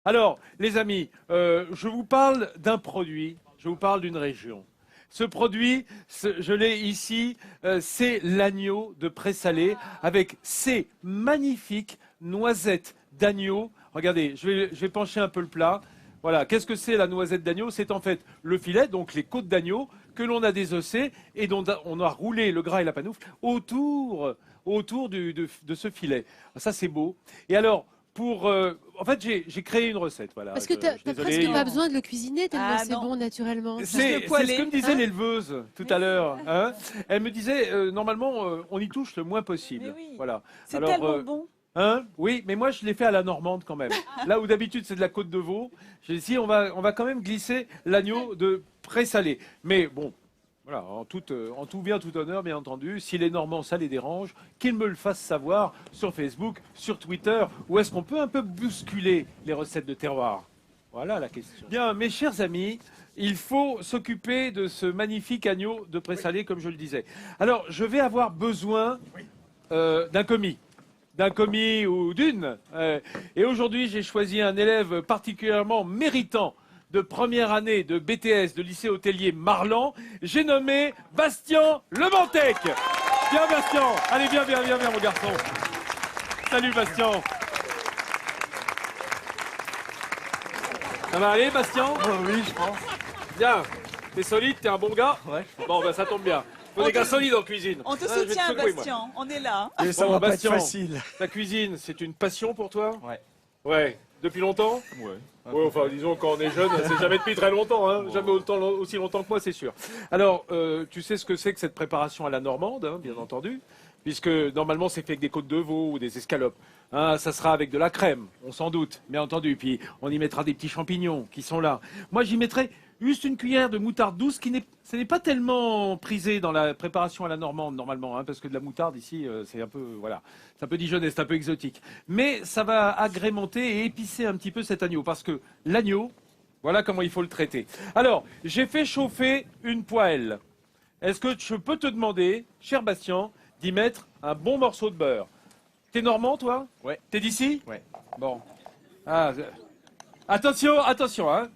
Alors, les amis, je vous parle d'un produit, je vous parle d'une région. Ce produit, je l'ai ici, c'est l'agneau de Pré-Salé avec ces magnifiques noisettes d'agneau. Regardez, je vais pencher un peu le plat. Voilà, qu'est-ce que c'est la noisette d'agneau? C'est en fait le filet, donc les côtes d'agneau, que l'on a désossées et dont on a roulé le gras et la panoufle autour de ce filet. Ça, c'est beau. Et alors, en fait, j'ai créé une recette. Voilà. Parce que tu n'as presque pas besoin de le cuisiner tellement c'est bon naturellement. C'est ce que me disait l'éleveuse tout à l'heure. Hein. Elle me disait, normalement, on y touche le moins possible. Oui. Voilà. C'est tellement bon. Hein, oui, mais moi je l'ai fait à la normande quand même. Là où d'habitude c'est de la côte de veau, j'ai dit on va quand même glisser l'agneau de Pré-Salé. Mais bon, voilà, en tout bien, tout honneur, bien entendu. Si les Normands ça les dérange, qu'ils me le fassent savoir sur Facebook, sur Twitter, ou est-ce qu'on peut un peu bousculer les recettes de terroir? Voilà la question. Bien, mes chers amis, il faut s'occuper de ce magnifique agneau de Pré-Salé, comme je le disais. Alors, je vais avoir besoin d'un commis. D'un commis ou d'une. Et aujourd'hui, j'ai choisi un élève particulièrement méritant de première année de BTS de lycée hôtelier Marlan. J'ai nommé Bastien Lebantec. Viens Bastien. Allez, viens mon garçon. Salut Bastien. Ça va aller Bastien? Oui, je pense. Bien. T'es solide, t'es un bon gars? Ouais. Bon, ben ça tombe bien. Faut des gars solides en cuisine. On te Ah, je vais soutient, secouer, Bastien. On est là. Et ça Bon, va pas être Bastien. facile. La cuisine, c'est une passion pour toi? Ouais. Ouais. Depuis longtemps? Ouais. Oui, enfin, disons, quand on est jeune, c'est jamais depuis très longtemps, hein. Jamais aussi longtemps que moi, c'est sûr. Alors, tu sais ce que c'est que cette préparation à la normande, hein, bien entendu, puisque normalement, c'est fait avec des côtes de veau ou des escalopes. Hein, ça sera avec de la crème, on s'en doute, bien entendu. Puis, on y mettra des petits champignons qui sont là. Moi, j'y mettrai juste une cuillère de moutarde douce ce n'est pas tellement prisé dans la préparation à la normande, normalement, hein, parce que de la moutarde, ici, c'est un peu, voilà, c'est un peu dijonnais, c'est un peu exotique. Mais ça va agrémenter et épicer un petit peu cet agneau, parce que l'agneau, voilà comment il faut le traiter. Alors, j'ai fait chauffer une poêle. Est-ce que je peux te demander, cher Bastien, d'y mettre un bon morceau de beurre? T'es normand, toi? Ouais. T'es d'ici? Ouais. Bon. Ah, attention, hein.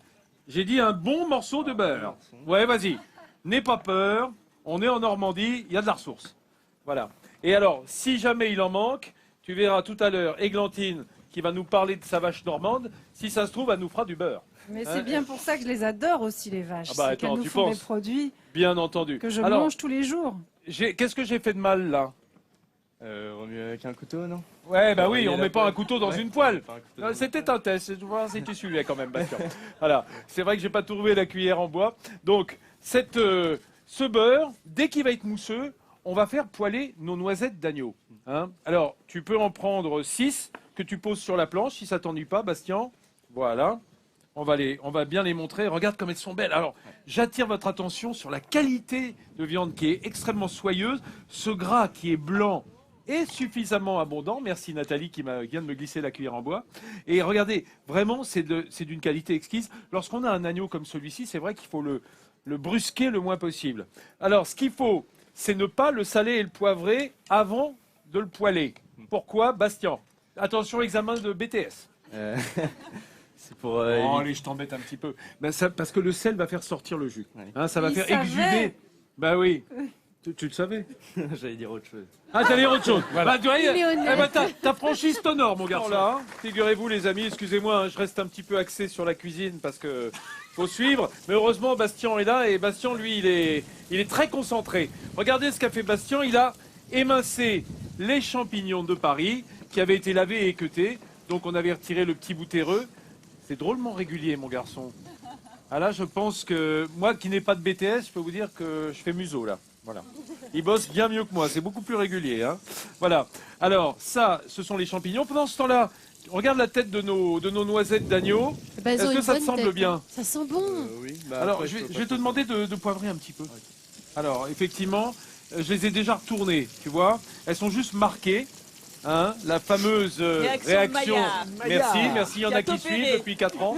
J'ai dit un bon morceau de beurre. Ouais, vas-y. N'aie pas peur. On est en Normandie, il y a de la ressource. Voilà. Et alors, si jamais il en manque, tu verras tout à l'heure Églantine qui va nous parler de sa vache normande. Si ça se trouve, elle nous fera du beurre. Mais c'est bien pour ça que je les adore aussi, les vaches. Ah bah, c'est qu'elles attends, nous tu font penses des produits Bien entendu. que je Alors, mange tous les jours. qu'est-ce que j'ai fait de mal, là? Remuer avec un couteau, non? Ouais, bah oui, Remuer on la met pas un poêle. couteau dans Ouais, une poêle. pas un couteau dans une C'était poêle. un test, je vais voir si tu suivais quand même, Bastien. Voilà, c'est vrai que j'ai pas trouvé la cuillère en bois. Donc, ce beurre, dès qu'il va être mousseux, on va faire poêler nos noisettes d'agneau. Hein. Alors, tu peux en prendre 6 que tu poses sur la planche, si ça t'ennuie pas, Bastien. Voilà. On va bien les montrer. Regarde comme elles sont belles. Alors, j'attire votre attention sur la qualité de viande qui est extrêmement soyeuse. Ce gras qui est blanc est suffisamment abondant. Merci Nathalie qui vient de me glisser la cuillère en bois. Et regardez, vraiment, c'est d'une qualité exquise. Lorsqu'on a un agneau comme celui-ci, c'est vrai qu'il faut le brusquer le moins possible. Alors, ce qu'il faut, c'est ne pas le saler et le poivrer avant de le poêler. Pourquoi, Bastien? Attention, examen de BTS. C'est pour... Oh, allez, je t'embête un petit peu. Ben, parce que le sel va faire sortir le jus. Ouais. Hein, ça va Il faire savait. exuder. Bah oui. Tu le savais? J'allais dire autre chose. Ah, t'allais dire autre chose. Voilà. Bah, tu vois, Il est honnête. eh ben, ta franchise t'honore, mon garçon. Là, hein. Figurez-vous, les amis, excusez-moi, hein, je reste un petit peu axé sur la cuisine parce que faut suivre. Mais heureusement, Bastien est là et Bastien, lui, il est très concentré. Regardez ce qu'a fait Bastien. Il a émincé les champignons de Paris qui avaient été lavés et équeutés. Donc, on avait retiré le petit bout terreux. C'est drôlement régulier, mon garçon. Ah là, je pense que moi qui n'ai pas de BTS, je peux vous dire que je fais museau là. Voilà. Il bosse bien mieux que moi, c'est beaucoup plus régulier. Hein. Voilà. Alors, ça, ce sont les champignons. Pendant ce temps-là, regarde la tête de nos noisettes d'agneau. Bah, elles ont Est-ce que une ça te bonne semble tête, bien? hein. Ça sent bon. Oui. Bah, Alors, après, je peux vais pas te demander de poivrer un petit peu. Alors, effectivement, je les ai déjà retournées, tu vois. Elles sont juste marquées. Hein, la fameuse réaction. Maillard. Merci, il y en a qui opéré. suivent depuis 4 ans.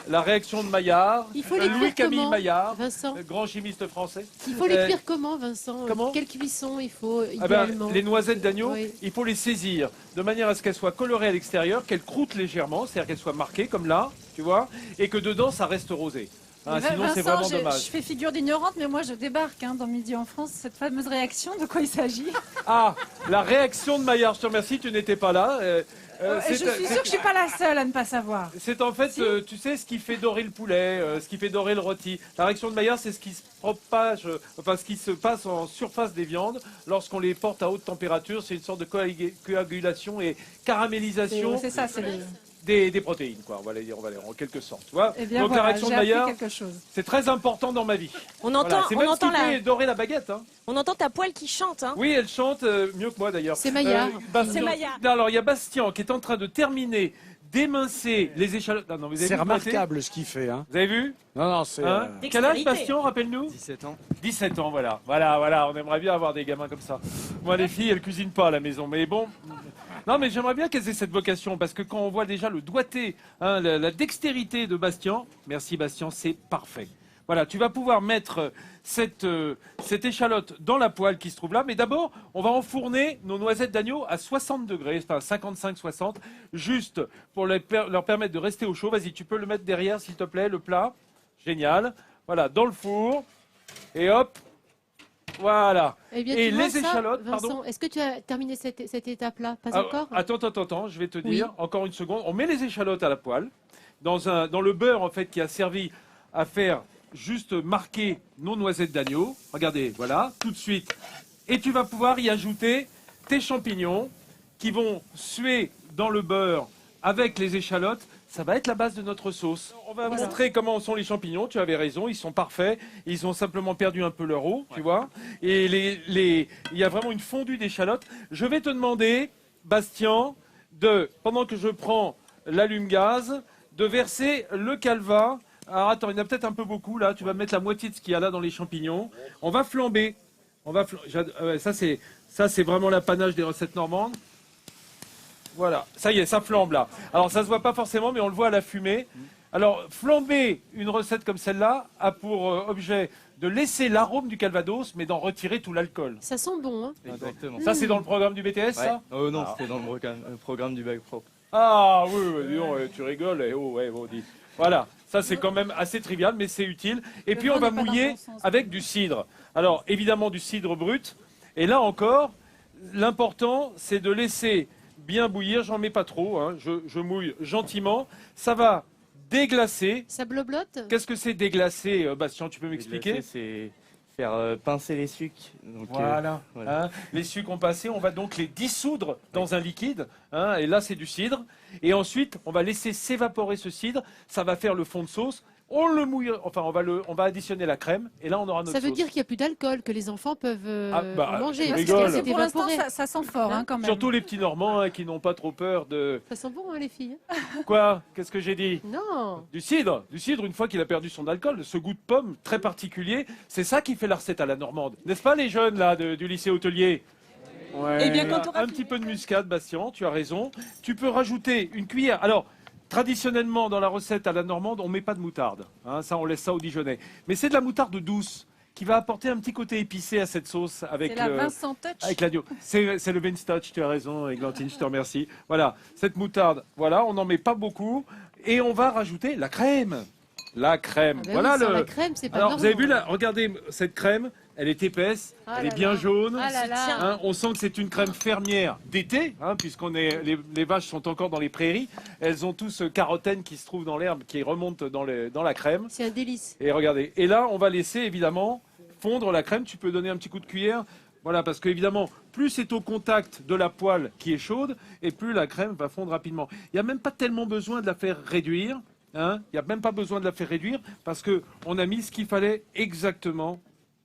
La réaction de Maillard. Il faut les cuire Louis-Camille comment, Maillard, Vincent? grand chimiste français. Il faut les cuire comment, Vincent? comment Quelle cuisson il faut Ah ben, idéalement? les noisettes d'agneau, Oui. il faut les saisir de manière à ce qu'elles soient colorées à l'extérieur, qu'elles croûtent légèrement, c'est-à-dire qu'elles soient marquées comme là. tu vois, et que dedans ça reste rosé. Hein, Mais sinon c'est Vincent, vraiment dommage. je fais figure d'ignorante, mais moi je débarque dans Midi en France. Cette fameuse réaction, de quoi il s'agit? Ah, la réaction de Maillard, je te remercie, tu n'étais pas là. Je suis sûre que je suis pas la seule à ne pas savoir. C'est en fait, tu sais, ce qui fait dorer le poulet, ce qui fait dorer le rôti. La réaction de Maillard, c'est ce qui se propage, enfin ce qui se passe en surface des viandes lorsqu'on les porte à haute température. C'est une sorte de coagulation et caramélisation C'est ça, c'est le... des protéines, quoi. On va les dire en quelque sorte. Tu vois. Eh bien Donc voilà, la réaction de j'ai appris Maillard, quelque chose. c'est très important dans ma vie. On entend, Voilà. C'est même on ce qui entend fait dorer la baguette. Hein. on entend ta poêle qui chante. Hein. Oui, elle chante mieux que moi d'ailleurs. C'est Maillard. Bastien- C'est Maillard. Non, alors il y a Bastien qui est en train de terminer d'émincer les échalotes. Non, vous avez C'est vu remarquable ce qu'il fait. Hein. Vous avez vu Non, non, c'est. Hein Quel âge, Dextérité. Bastien, rappelle-nous 17 ans. 17 ans, voilà. Voilà, on aimerait bien avoir des gamins comme ça. Moi, les filles, elles cuisinent pas à la maison, mais bon. Non, mais j'aimerais bien qu'elles aient cette vocation, parce que quand on voit déjà le doigté, hein, la dextérité de Bastien, merci Bastien, c'est parfait. Voilà, tu vas pouvoir mettre cette échalote dans la poêle qui se trouve là, mais d'abord, on va enfourner nos noisettes d'agneau à 60 degrés, enfin 55-60, juste pour leur permettre de rester au chaud. Vas-y, tu peux le mettre derrière, s'il te plaît, le plat. Génial. Voilà, dans le four. Et hop, voilà. Eh bien, Et tu vois les ça, échalotes, Vincent, pardon. est-ce que tu as terminé cette étape-là? Pas Ah, encore? Attends, je vais te Oui. dire, encore une seconde. On met les échalotes à la poêle, dans le beurre en fait qui a servi à faire juste marquer nos noisettes d'agneau. Regardez, voilà, tout de suite. Et tu vas pouvoir y ajouter tes champignons qui vont suer dans le beurre avec les échalotes. Ça va être la base de notre sauce. On va montrer comment sont les champignons. Tu avais raison, ils sont parfaits. Ils ont simplement perdu un peu leur eau, tu vois. Et il y a vraiment une fondue d'échalotes. Je vais te demander, Bastien, pendant que je prends l'allume-gaz, de verser le calva. Alors attends, il y en a peut-être un peu beaucoup là. Tu vas mettre la moitié de ce qu'il y a là dans les champignons. On va flamber. Ça c'est vraiment l'apanage des recettes normandes. Voilà, ça y est, ça flambe là. Alors ça se voit pas forcément, mais on le voit à la fumée. Alors flamber une recette comme celle-là a pour objet de laisser l'arôme du calvados, mais d'en retirer tout l'alcool. Ça sent bon, hein? Exactement. Ça c'est dans le programme du BTS, ça? Oh non, Alors. c'était dans le programme du bac pro. Ah oui, dis donc, tu rigoles. Dis. Voilà, ça c'est quand même assez trivial, mais c'est utile. Et puis on va vent n'est pas mouiller dans ton sens. avec du cidre. Alors évidemment du cidre brut. Et là encore, l'important c'est de laisser bien bouillir. J'en mets pas trop, hein. Je mouille gentiment. Ça va déglacer. Ça bloblote? Qu'est-ce que c'est déglacer, Bastien? Tu peux m'expliquer? C'est faire pincer les sucres. Donc, Voilà. voilà. Hein, les sucres ont passé, on va donc les dissoudre dans un liquide. Hein, et là, c'est du cidre. Et ensuite, on va laisser s'évaporer ce cidre. Ça va faire le fond de sauce. On le mouille, enfin, on va additionner la crème. Et là, on aura notre Ça veut sauce. dire qu'il n'y a plus d'alcool, que les enfants peuvent en manger. tu parce rigoles. que c'est Pour l'instant, évaporé. ça sent fort quand même. Surtout les petits Normands hein, qui n'ont pas trop peur de... Ça sent bon, hein, les filles? Quoi? Qu'est-ce que j'ai dit? Non. Du cidre, une fois qu'il a perdu son alcool, ce goût de pomme très particulier, c'est ça qui fait la recette à la normande. N'est-ce pas les jeunes là du lycée hôtelier? Ouais. Eh bien, quand on Un petit peu de muscade, Bastien, tu as raison. Tu peux rajouter une cuillère. Alors, traditionnellement, dans la recette à la normande, on ne met pas de moutarde. Hein, ça, on laisse ça au Dijonais. Mais c'est de la moutarde douce qui va apporter un petit côté épicé à cette sauce avec C'est la Vincent Touch. avec l'agneau. C'est le Vince Touch, tu as raison, Églantine, je te remercie. Voilà, cette moutarde, voilà, on n'en met pas beaucoup. Et on va rajouter la crème. La crème. Ah ben voilà oui, sans la crème, c'est pas Alors, vous avez vu, normand. là, regardez cette crème, elle est épaisse, Ah elle là est bien là. jaune. Ah là là. Hein, on sent que c'est une crème fermière d'été, hein, les vaches sont encore dans les prairies. Elles ont tout ce carotène qui se trouve dans l'herbe, qui remonte dans la crème. C'est un délice. Et regardez. Et là, on va laisser évidemment fondre la crème. Tu peux donner un petit coup de cuillère. Voilà, parce qu'évidemment, plus c'est au contact de la poêle qui est chaude, et plus la crème va fondre rapidement. Il n'y a même pas tellement besoin de la faire réduire. Hein. Il n'y a même pas besoin de la faire réduire, parce qu'on a mis ce qu'il fallait exactement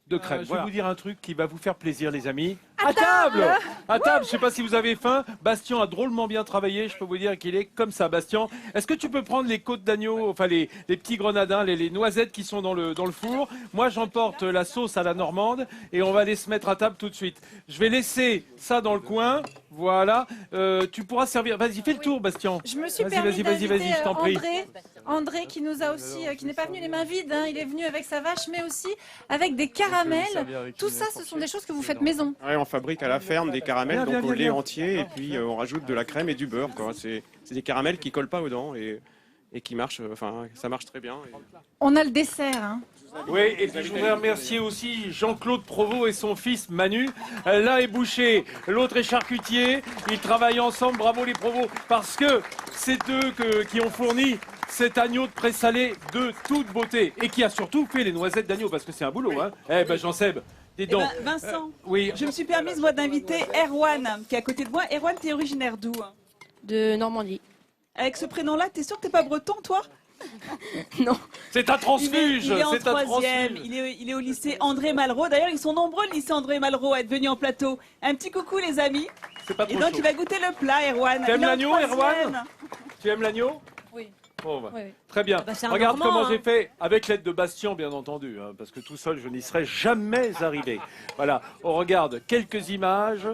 de crème. Je vais vous dire un truc qui va vous faire plaisir, les amis. À table! À table, je ne sais pas si vous avez faim. Bastien a drôlement bien travaillé, je peux vous dire qu'il est comme ça. Bastien, est-ce que tu peux prendre les côtes d'agneau, enfin les petits grenadins, les noisettes qui sont dans le four? Moi, j'emporte la sauce à la normande et on va aller se mettre à table tout de suite. Je vais laisser ça dans le coin. Voilà. Tu pourras servir. Vas-y, fais le tour, Bastien. Je me suis Vas-y, permis vas-y, d'inviter je t'en prie. André qui nous a aussi, qui n'est pas venu les mains vides, hein, il est venu avec sa vache, mais aussi avec des caramels. Tout ça, ce sont des choses que vous faites maison. Ouais, on fabrique à la ferme des caramels, Viens, donc au viens, lait viens. entier, et puis on rajoute de la crème et du beurre. Quoi. C'est des caramels qui collent pas aux dents, et et qui marche, ça marche très bien. On a le dessert. Hein. Oui, et puis je voudrais remercier aussi Jean-Claude Provost et son fils Manu. L'un est boucher, l'autre est charcutier. Ils travaillent ensemble, bravo les Provost, parce que c'est eux qui ont fourni cet agneau de présalé de toute beauté et qui a surtout fait les noisettes d'agneau, parce que c'est un boulot. Hein. Eh ben Jean-Seb, dis donc. Vincent, oui. je me suis permise moi d'inviter Erwan, qui est à côté de moi. Erwan, t'es originaire d'où? De Normandie. Avec ce prénom-là, t'es sûr que t'es pas breton, toi? Non. C'est un transfuge. Il est en c'est un troisième. transfuge. Il est au lycée André Malraux. D'ailleurs, ils sont nombreux, le lycée André Malraux, à être venus en plateau. Un petit coucou, les amis. C'est pas Et trop donc, chaud. il va goûter le plat, Erwan. T'aimes Il est en l'agneau, troisième. Erwan? Tu aimes l'agneau? Oui. Bon, bah, Oui, oui. très bien. Bah, c'est un Regarde Normand, comment hein. j'ai fait, avec l'aide de Bastien, bien entendu, hein, parce que tout seul, je n'y serais jamais arrivé. Voilà, on regarde quelques images.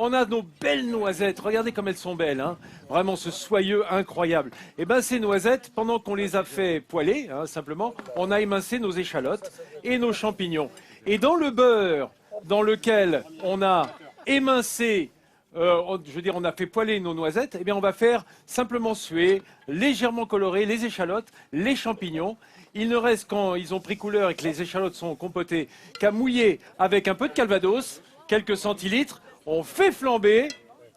On a nos belles noisettes. Regardez comme elles sont belles. Hein. Vraiment, ce soyeux incroyable. Et bien, ces noisettes, pendant qu'on les a fait poêler, hein, simplement, on a émincé nos échalotes et nos champignons. Et dans le beurre dans lequel on a émincé, je veux dire, on a fait poêler nos noisettes, eh bien, on va faire simplement suer, légèrement colorer les échalotes, les champignons. Il ne reste, quand ils ont pris couleur et que les échalotes sont compotées, qu'à mouiller avec un peu de calvados, quelques centilitres. On fait flamber.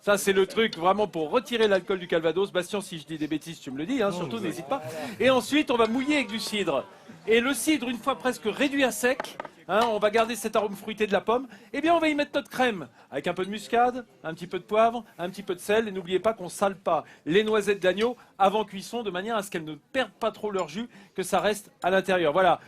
Ça, c'est le truc vraiment pour retirer l'alcool du calvados. Bastien, si je dis des bêtises, tu me le dis, hein, surtout, n'hésite pas. Et ensuite, on va mouiller avec du cidre. Et le cidre, une fois presque réduit à sec, hein, on va garder cet arôme fruité de la pomme. Eh bien, on va y mettre notre crème avec un peu de muscade, un petit peu de poivre, un petit peu de sel. Et n'oubliez pas qu'on ne sale pas les noisettes d'agneau avant cuisson, de manière à ce qu'elles ne perdent pas trop leur jus, que ça reste à l'intérieur. Voilà.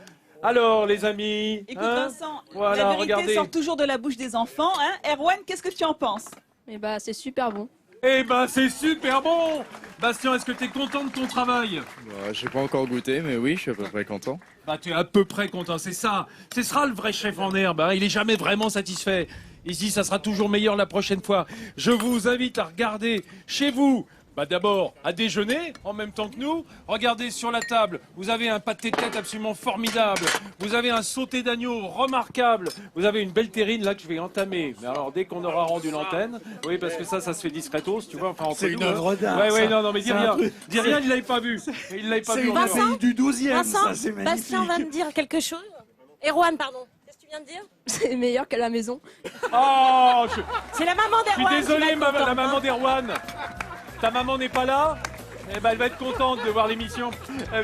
Alors, les amis, Écoute, hein, Vincent, voilà, la vérité regardez. sort toujours de la bouche des enfants. Hein. Erwan, qu'est-ce que tu en penses? Eh bah, c'est super bon. Eh ben, c'est super bon. Bastien, est-ce que tu es content de ton travail? J'ai pas encore goûté, mais oui, je suis à peu près content. Bah, tu es à peu près content, c'est ça. Ce sera le vrai chef en herbe. Hein. Il est jamais vraiment satisfait. Il se dit, ça sera toujours meilleur la prochaine fois. Je vous invite à regarder chez vous. Bah d'abord, à déjeuner, en même temps que nous. Regardez sur la table, vous avez un pâté de tête absolument formidable. Vous avez un sauté d'agneau remarquable. Vous avez une belle terrine là que je vais entamer. Mais alors, dès qu'on aura rendu l'antenne, oui, parce que ça se fait discretos, tu vois, enfin, C'est entre une nous, œuvre d'art. Ouais, ouais, ça. non, mais dis C'est un rien. truc- Dis rien, il l'avait pas vu. Il l'avait pas C'est vu. une en dehors. œuvre du 12e, Vincent, ça, c'est magnifique. Bastien va me dire quelque chose. Erwan, pardon. Qu'est-ce que tu viens de dire? C'est meilleur qu'à la maison. Oh, C'est la maman je suis d'Erwan. désolé, qui va être la contente, maman hein. d'Erwan. Ta maman n'est pas là? Eh ben, elle va être contente de voir l'émission,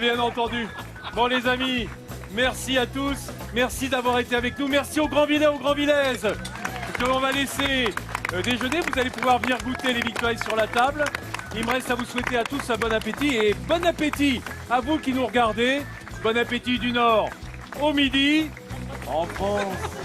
bien entendu. Bon, les amis, merci à tous. Merci d'avoir été avec nous. Merci aux Grands-Villais, aux Grands-Villaises que l'on va laisser déjeuner. Vous allez pouvoir venir goûter les victoires sur la table. Il me reste à vous souhaiter à tous un bon appétit. Et bon appétit à vous qui nous regardez. Bon appétit du Nord au midi en France.